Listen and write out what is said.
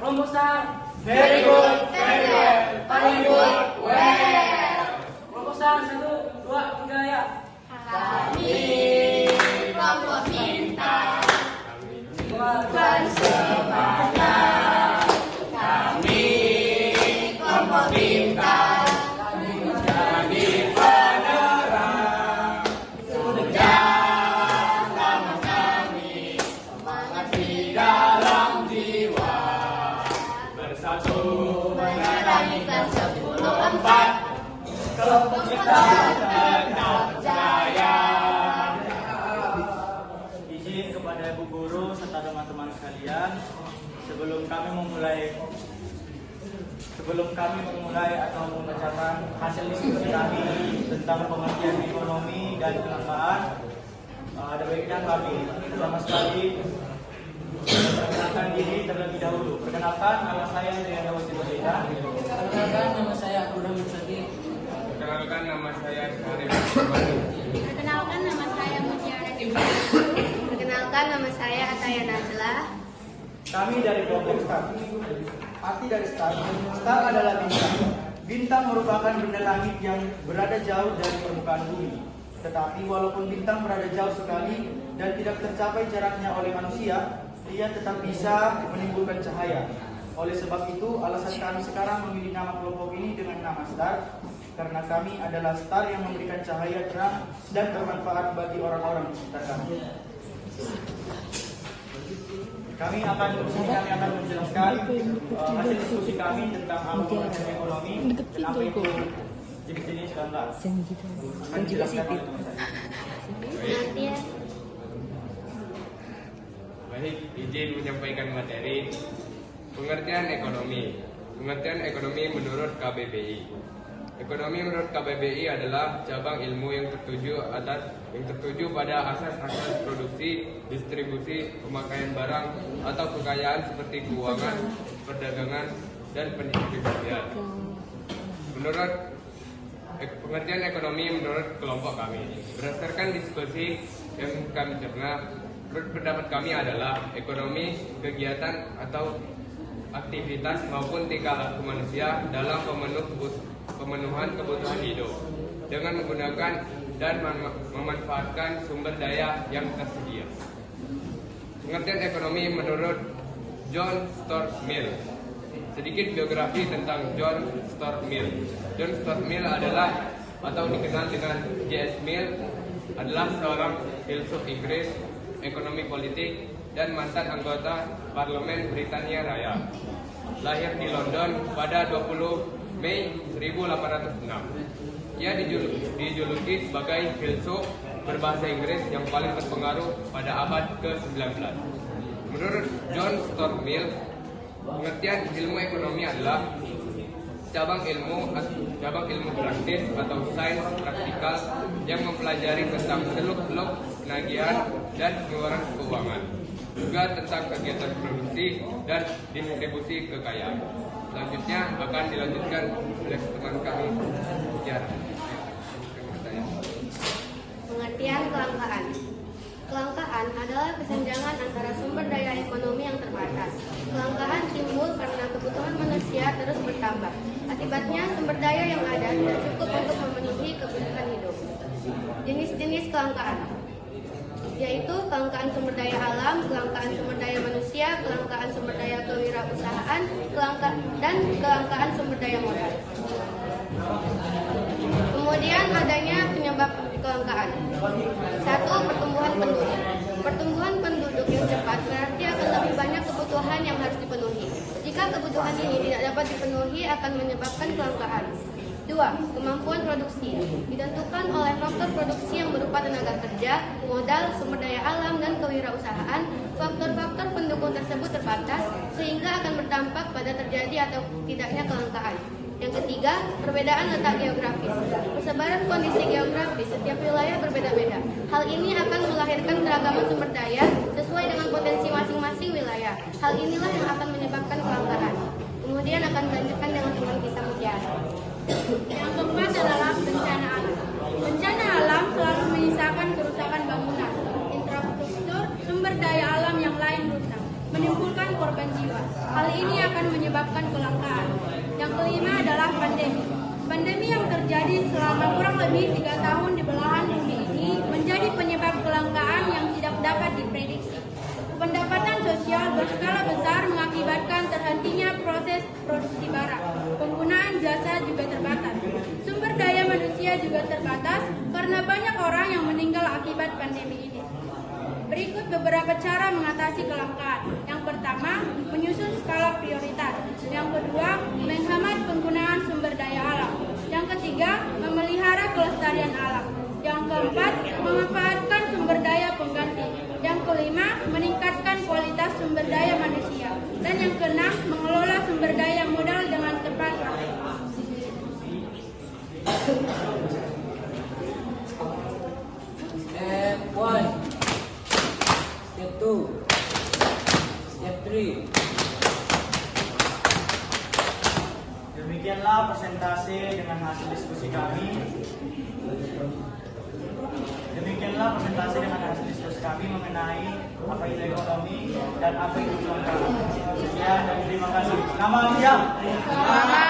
Rumusan. Very good, very well. Paling good, well. Rumusan 1, 2, 3 ya. Kami kelompok bintang Bukan semangat. Kami kelompok bintang menjadi penerang. Sudah lama kami semangat di dalam jiwa. Bersatu menerangi kelas 10-4. Kelompok kita tetap jaya. izin kepada Ibu Guru serta teman-teman sekalian, sebelum kami memulai atau membacakan hasil diskusi kami tentang pengertian ekonomi dan kelangkaan, ada baiknya kami pertama sekali memperkenalkan diri terlebih dahulu. Perkenalkan, nama saya Riana Wasila. Perkenalkan, nama saya Abdurrahman Mustaqim. Perkenalkan, nama saya Syarif. Perkenalkan, nama saya Mutiara Dewi. Perkenalkan, nama saya Ataya Najla. Kami dari kelompok STAR. Arti dari STAR, STAR adalah bintang. Bintang merupakan benda langit yang berada jauh dari permukaan bumi. Tetapi walaupun bintang berada jauh sekali dan tidak tercapai jaraknya oleh manusia, ia tetap bisa menimbulkan cahaya. Oleh sebab itu, alasan kami sekarang memilih nama kelompok ini dengan nama STAR, karena kami adalah star yang memberikan cahaya terang dan bermanfaat bagi orang-orang di sekitar kami. Kami akan menjelaskan hasil diskusi kami tentang apa pengertian ekonomi dan apa itu jenis-jenis kelangkaan. Akan dijelaskan oleh teman saya. Nanti ya. Baik, izin menyampaikan materi pengertian ekonomi. Pengertian ekonomi menurut KBBI. Ekonomi menurut KBBI adalah cabang ilmu yang tertuju pada asas-asas produksi, distribusi, pemakaian barang atau kekayaan seperti keuangan, perdagangan, dan pendistribusian. Menurut pengertian ekonomi menurut kelompok kami, berdasarkan diskusi yang kami cerna, pendapat kami adalah ekonomi kegiatan atau aktivitas maupun tingkah laku manusia dalam pemenuhan kebutuhan hidup dengan menggunakan dan memanfaatkan sumber daya yang tersedia. Pengertian ekonomi menurut John Stuart Mill. Sedikit biografi tentang John Stuart Mill. John Stuart Mill adalah atau dikenal dengan J.S. Mill adalah seorang filsuf Inggris, ekonomi politik, dan mantan anggota Parlemen Britania Raya. Lahir di London pada 20 Mei 1806. Ia dijuluki sebagai filsuf berbahasa Inggris yang paling berpengaruh pada abad ke-19. Menurut John Stuart Mill, pengertian ilmu ekonomi adalah cabang ilmu praktis atau sains praktikal yang mempelajari tentang seluk-beluk penagihan dan pengeluaran keuangan, juga tentang kegiatan produksi dan distribusi kekayaan. Selanjutnya akan dilanjutkan oleh teman kami, Tiara. Pengertian kelangkaan. Kelangkaan adalah kesenjangan antara sumber daya ekonomi yang terbatas. Kelangkaan timbul karena kebutuhan manusia terus bertambah. Akibatnya sumber daya yang ada tidak cukup untuk memenuhi kebutuhan hidup. Jenis-jenis kelangkaan yaitu kelangkaan sumber daya alam, kelangkaan sumber daya manusia, kelangkaan sumber daya kewirausahaan, dan kelangkaan sumber daya modal. Kemudian adanya penyebab kelangkaan. 1. Pertumbuhan penduduk. Pertumbuhan penduduk yang cepat berarti akan lebih banyak kebutuhan yang harus dipenuhi. Jika kebutuhan ini tidak dapat dipenuhi akan menyebabkan kelangkaan. 2. Kemampuan produksi ditentukan oleh faktor produksi yang berupa tenaga kerja, modal, sumber daya alam, dan kewirausahaan. Faktor-faktor pendukung tersebut terbatas sehingga akan berdampak pada terjadi atau tidaknya kelangkaan. Yang ketiga, perbedaan letak geografis. Persebaran kondisi geografis setiap wilayah berbeda-beda. Hal ini akan melahirkan keragaman sumber daya sesuai dengan potensi masing-masing wilayah. Hal inilah yang akan menyebabkan kelangkaan. Kemudian akan dilanjutkan dengan teman kita Mutiara. Yang keempat adalah bencana alam. Bencana alam selalu menyisakan kerusakan bangunan, infrastruktur, sumber daya alam yang lain rusak, menimbulkan korban jiwa. Hal ini akan menyebabkan kelangkaan. Yang kelima adalah pandemi. Pandemi yang terjadi selama kurang lebih 3 tahun di belahan bumi ini menjadi penyebab kelangkaan yang tidak dapat diprediksi. Pendapatan sosial berskala besar mengakibatkan terhentinya proses produksi barang. Penggunaan jasa juga terbatas. Sumber daya manusia juga terbatas karena banyak orang yang meninggal akibat pandemi ini. Berikut beberapa cara mengatasi kelangkaan. Yang pertama, menyusun skala prioritas. Yang kedua, menghemat penggunaan sumber daya alam. Yang ketiga, memelihara kelestarian alam. Yang keempat, memanfaatkan sumber daya pengganti. Yang kelima, meningkatkan kualitas sumber daya manusia. Dan yang keenam, mengelola sumber daya modal dengan tepat waktu. Step 1, Step 2, Step 3. Demikianlah presentasi dengan hasil diskusi kami. Mengenai apa itu ekonomi dan apa itu kelangkaan. Sekian dan terima kasih. Selamat siang.